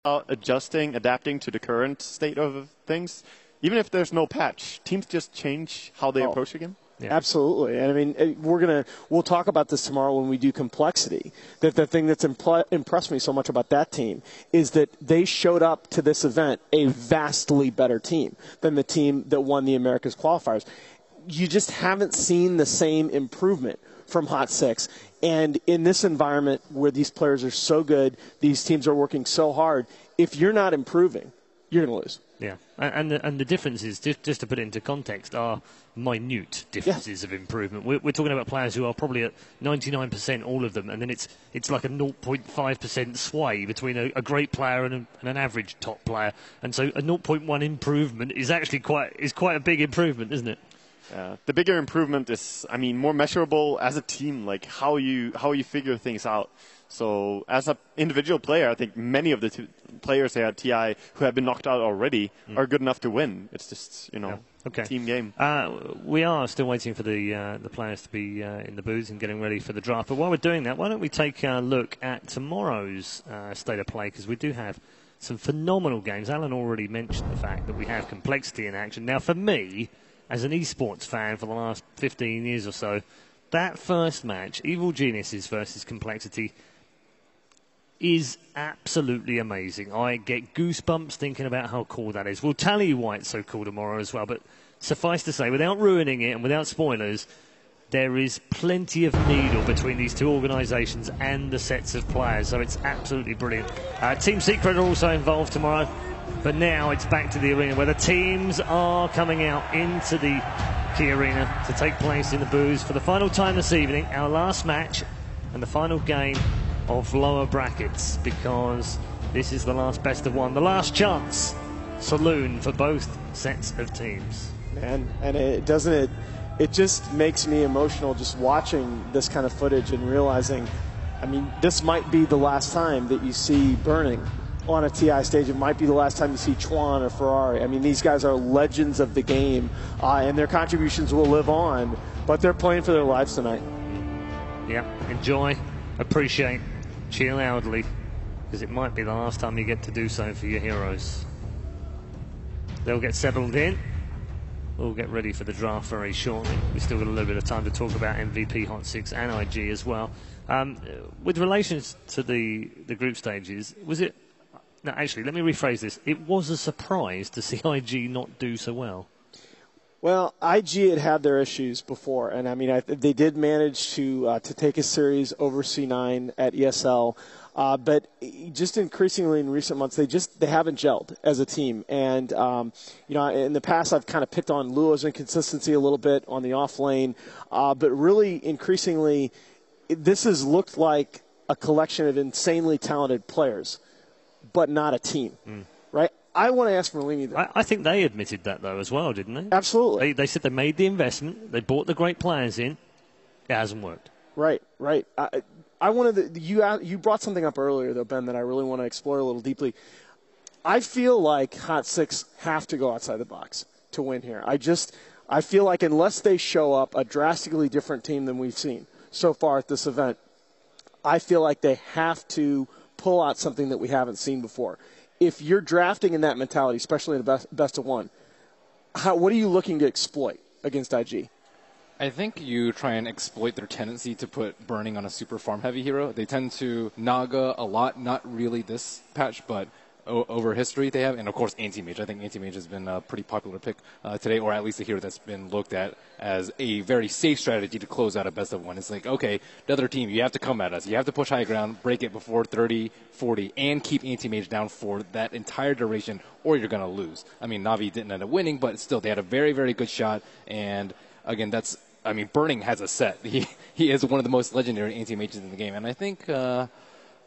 adjusting, adapting to the current state of things. Even if there's no patch, teams just change how they approach the game. Yeah. Absolutely. And I mean, we'll talk about this tomorrow when we do complexity. That the thing that's impressed me so much about that team is that they showed up to this event a vastly better team than the team that won the Americas qualifiers. You just haven't seen the same improvement from Hot Six. And in this environment where these players are so good, these teams are working so hard, if you're not improving, you're going to lose. Yeah, and the differences, just to put it into context, are minute differences of improvement. We're talking about players who are probably at 99%, all of them, and then it's like a 0.5% sway between a great player and an average top player. And so a 0.1 improvement is actually quite a big improvement, isn't it? The bigger improvement is, more measurable as a team, like how you figure things out. So as an individual player, I think many of the players here at TI who have been knocked out already are good enough to win. It's just, team game. We are still waiting for the players to be in the booths and getting ready for the draft. But while we're doing that, why don't we take a look at tomorrow's state of play, because we do have some phenomenal games. Alan already mentioned the fact that we have complexity in action. Now, for me, as an esports fan for the last 15 years or so, that first match, Evil Geniuses versus Complexity, is absolutely amazing. I get goosebumps thinking about how cool that is. We'll tell you why it's so cool tomorrow as well, but suffice to say, without ruining it and without spoilers, there is plenty of needle between these two organisations and the sets of players, so it's absolutely brilliant. Team Secret are also involved tomorrow, but now it's back to the arena where the teams are coming out into the key arena to take place in the booths for the final time this evening, our last match and the final game of lower brackets, because this is the last best of one, the last chance saloon for both sets of teams. Man, and it just makes me emotional just watching this kind of footage and realizing, this might be the last time that you see Burning on a TI stage. It might be the last time you see Chuan or Ferrari. These guys are legends of the game, and their contributions will live on, but they're playing for their lives tonight. Yeah, enjoy, appreciate, cheer loudly, because it might be the last time you get to do so for your heroes. They'll get settled in. We'll get ready for the draft very shortly. We've still got a little bit of time to talk about MVP, Hot Six, and IG as well. With relations to the group stages, was it... No, actually, let me rephrase this. It was a surprise to see IG not do so well. Well, IG had their issues before, and they did manage to take a series over C9 at ESL, but just increasingly in recent months they haven't gelled as a team. And in the past I've kind of picked on Luo's inconsistency a little bit on the off lane, but really increasingly this has looked like a collection of insanely talented players, but not a team, right? I want to ask Merlini. I think they admitted that, though, as well, didn't they? Absolutely. They said they made the investment, they brought the great players in, it hasn't worked. Right. I wanted you brought something up earlier, though, Ben, that I really want to explore a little deeply. I feel like Hot Six have to go outside the box to win here. I feel like unless they show up a drastically different team than we've seen so far at this event, I feel like they have to pull out something that we haven't seen before. If you're drafting in that mentality, especially in the best of one, what are you looking to exploit against IG? I think you try and exploit their tendency to put Burning on a super farm-heavy hero. They tend to Naga a lot, not really this patch, but over history they have. And, of course, Anti-Mage. I think Anti-Mage has been a pretty popular pick today, or at least a hero that's been looked at as a very safe strategy to close out a best of one. It's like, okay, the other team, you have to come at us. You have to push high ground, break it before 30, 40, and keep Anti-Mage down for that entire duration, or you're going to lose. Na'Vi didn't end up winning, but still, they had a very, very good shot. And, again, Burning has a set. He is one of the most legendary anti-mages in the game. And I think,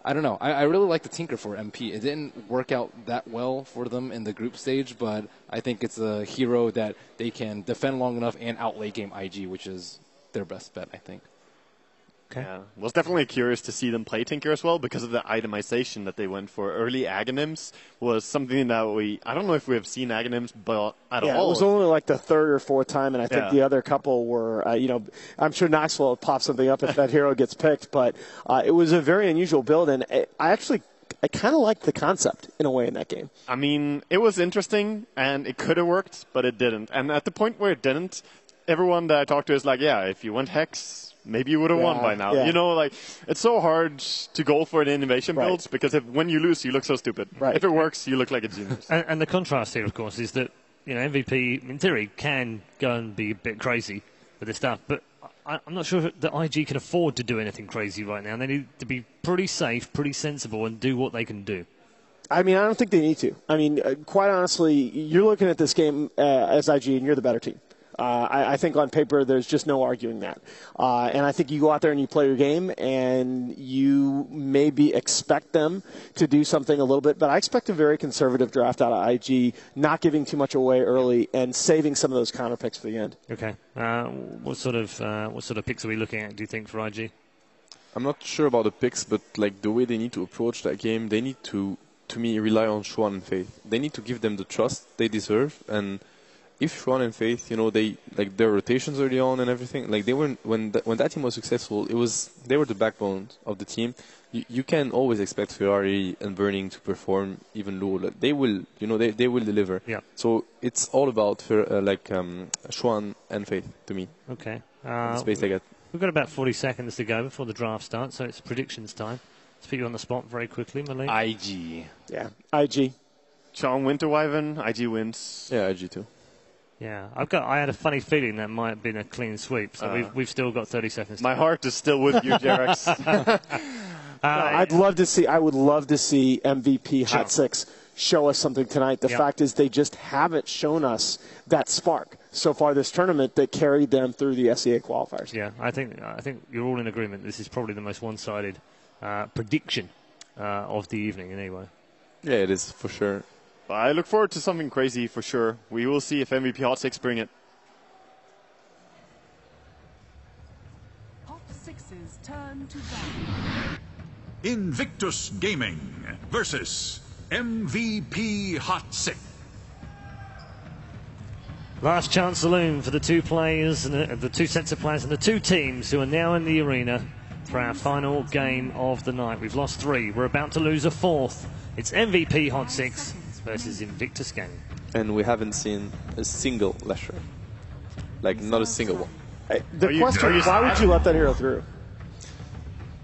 I don't know, I really like the Tinker for MP. It didn't work out that well for them in the group stage, but I think it's a hero that they can defend long enough and out-late game IG, which is their best bet, I think. Okay. Yeah. Was definitely curious to see them play Tinker as well, because of the itemization that they went for. Early Aghanims was something that I don't know if we have seen Aghanims at all. It was only like the third or fourth time, and I think the other couple were, I'm sure Knox will pop something up if that hero gets picked, but it was a very unusual build, and I I kind of liked the concept in a way in that game. I mean, it was interesting, and it could have worked, but it didn't. And at the point where it didn't, everyone that I talked to is like, yeah, if you went Hex, maybe you would have won by now. Yeah. You know, like, it's so hard to go for an innovation build because when you lose, you look so stupid. Right. If it works, you look like a genius. And the contrast here, of course, is that MVP, in theory, can go and be a bit crazy with this stuff, but I'm not sure that IG can afford to do anything crazy right now. They need to be pretty safe, pretty sensible, and do what they can do. I mean, I don't think they need to. I mean, quite honestly, you're looking at this game as IG, and you're the better team. I think on paper there's just no arguing that. And I think you go out there and you play your game, and you maybe expect them to do something a little bit. But I expect a very conservative draft out of IG, not giving too much away early and saving some of those counter picks for the end. Okay. What sort of picks are we looking at, do you think, for IG? I'm not sure about the picks, but like the way they need to approach that game, they need to me, rely on Xuan and Faith. They need to give them the trust they deserve, and if Xuan and Faith, they like their rotations early on and everything, like they weren't when that team was successful, they were the backbone of the team. You can always expect Ferrari and Burning to perform even low. Like they will, they will deliver. Yeah. So it's all about Xuan and Faith to me. Okay. The space they get. We've got about 40 seconds to go before the draft starts, so it's predictions time. Let's put you on the spot very quickly, Malik. IG. Yeah, IG. Chong Winterwyven, IG wins. Yeah, IG too. Yeah, I had a funny feeling that might have been a clean sweep, so we've still got 30 seconds. My heart is still with you, Jerex. I would love to see MVP Hot Six show us something tonight. The fact is they just haven't shown us that spark so far this tournament that carried them through the SEA qualifiers. Yeah, I think you're all in agreement. This is probably the most one-sided prediction of the evening anyway. Yeah, it is for sure. I look forward to something crazy for sure. We will see if MVP Hot Six bring it. Hot Six's turn to battle. Invictus Gaming versus MVP Hot Six. Last chance saloon for the two players, and the two sets of players, and the two teams who are now in the arena for our final game of the night. We've lost 3. We're about to lose a 4th. It's MVP Hot Six versus Invictus Gaming. And we haven't seen a single Lesher. Like, not a single one. The question is, why would you let that hero through?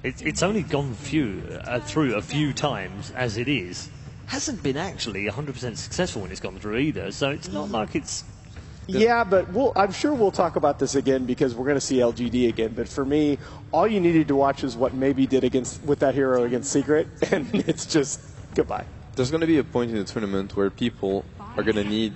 It's only gone through a few times as it is. Hasn't been actually 100% successful when it's gone through either, so it's not like it's... Yeah, but I'm sure we'll talk about this again because we're going to see LGD again. But for me, all you needed to watch is what Maybe did with that hero against Secret, and it's just goodbye. There's going to be a point in the tournament where people are going to need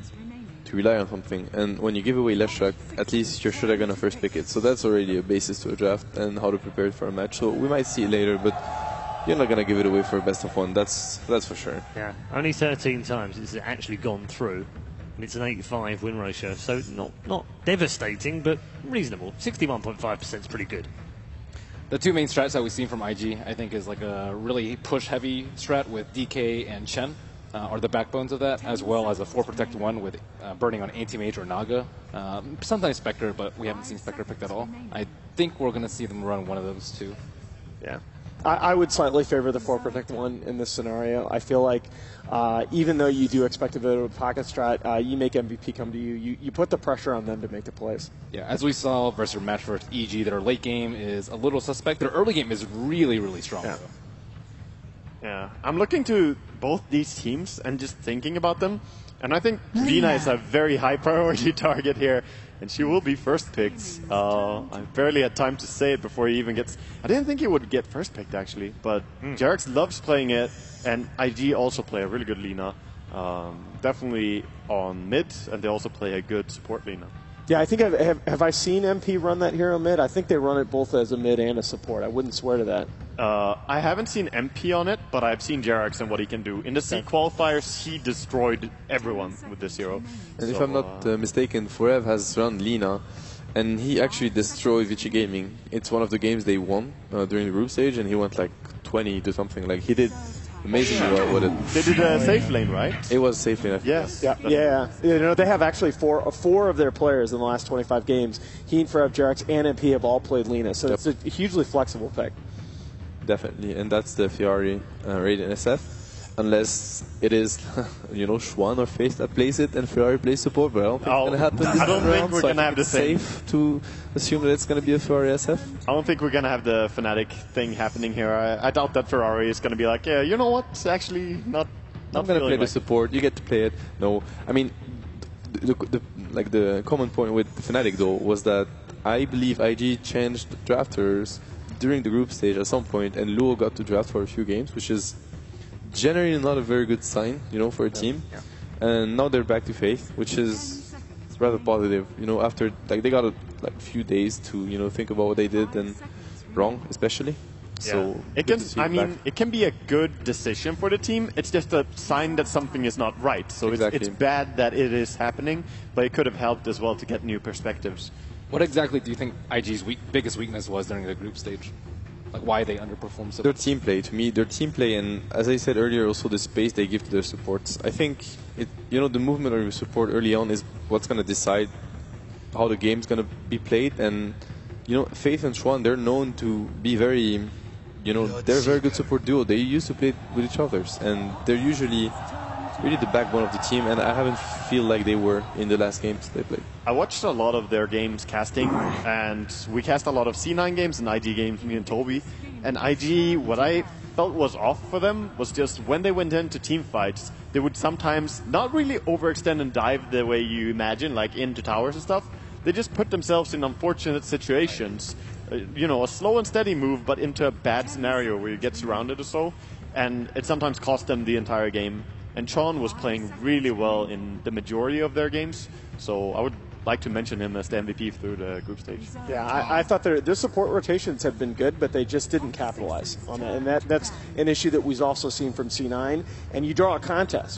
to rely on something, and when you give away Leshak, at least you're sure they're going to first pick it. So that's already a basis to a draft and how to prepare it for a match. So we might see it later, but you're not going to give it away for a best of 1. That's for sure. Yeah, only 13 times it's actually gone through, and it's an 85 win ratio. So not devastating, but reasonable. 61.5% is pretty good. The two main strats that we've seen from IG, I think, is like a really push-heavy strat with DK and Chen are the backbones of that, as well as a 4-protect-1 with burning on Anti-Mage or Naga. Sometimes Spectre, but we haven't seen Spectre picked at all. I think we're going to see them run one of those two. Yeah. I would slightly favor the 4-protect-1 in this scenario. I feel like even though you do expect a bit of a pocket strat, you make MVP come to you. You put the pressure on them to make the plays. Yeah, as we saw versus match versus EG, their late game is a little suspect. Their early game is really, really strong. Yeah. Yeah, I'm looking to both these teams and just thinking about them. And I think Vina is a very high priority target here. And she will be first picked. I barely had time to say it before he even gets... I didn't think he would get first picked, actually. But Jerex loves playing it. And IG also play a really good Lina. Definitely on mid. And they also play a good support Lina. Yeah, I think have I seen MP run that hero mid? I think they run it both as a mid and a support. I wouldn't swear to that. I haven't seen MP on it, but I've seen Jerex and what he can do. In the C qualifiers, he destroyed everyone with this hero. And if I'm not mistaken, Forev has run Lina, and he actually destroyed Vichy Gaming. It's one of the games they won during the group stage, and he went like 20 to something. Like, he did amazingly well with it. They did a safe lane, right? It was safe lane. Yes. Yeah. You know, they have actually four of their players in the last 25 games. He and Forev, Jerex, and MP have all played Lina, so it's a hugely flexible pick. definitely, and that's the Ferrari Radiant SF. Unless it is, Schwan or Faith that plays it and Ferrari plays support, but I don't think it's going to happen this I don't think round, we're so going to have the it's same. safe to assume that it's going to be a Ferrari SF. I don't think we're going to have the Fnatic thing happening here. I doubt that Ferrari is going to be like, yeah, you know what? It's actually not I'm going to play like the support. You get to play it. No, I mean, the common point with Fnatic though was that I believe IG changed drafters during the group stage at some point, and Luo got to draft for a few games, which is generally not a very good sign, for a team. Yeah. And now they're back to Faith, which is rather positive. After they got a few days to think about what they did and wrong, especially. So it can. I mean, it can be a good decision for the team. It's just a sign that something is not right. So exactly. it's bad that it is happening, but it could have helped as well to get new perspectives. What exactly do you think IG's biggest weakness was during the group stage? Like why they underperformed so Their team play, to me, and as I said earlier, also the space they give to their supports. I think the movement of your support early on is what's going to decide how the game's going to be played. And Faith and Schwan, they're known to be very, they're a very good support duo. They used to play with each other, and they're usually really the backbone of the team. And I haven't feel like they were in the last games they played. I watched a lot of their games casting, and we cast a lot of C9 games and IG games, me and Toby. And IG, what I felt was off for them was just when they went into team fights, they would sometimes not really overextend and dive the way you imagine, like into towers and stuff. They just put themselves in unfortunate situations. A slow and steady move, but into a bad scenario where you get surrounded or so. And it sometimes cost them the entire game. And Sean was playing really well in the majority of their games. So I would like to mention him as the MVP through the group stage. Yeah, I thought their support rotations have been good, but they just didn't capitalize on that. And that's an issue that we've also seen from C9. And you draw a contest.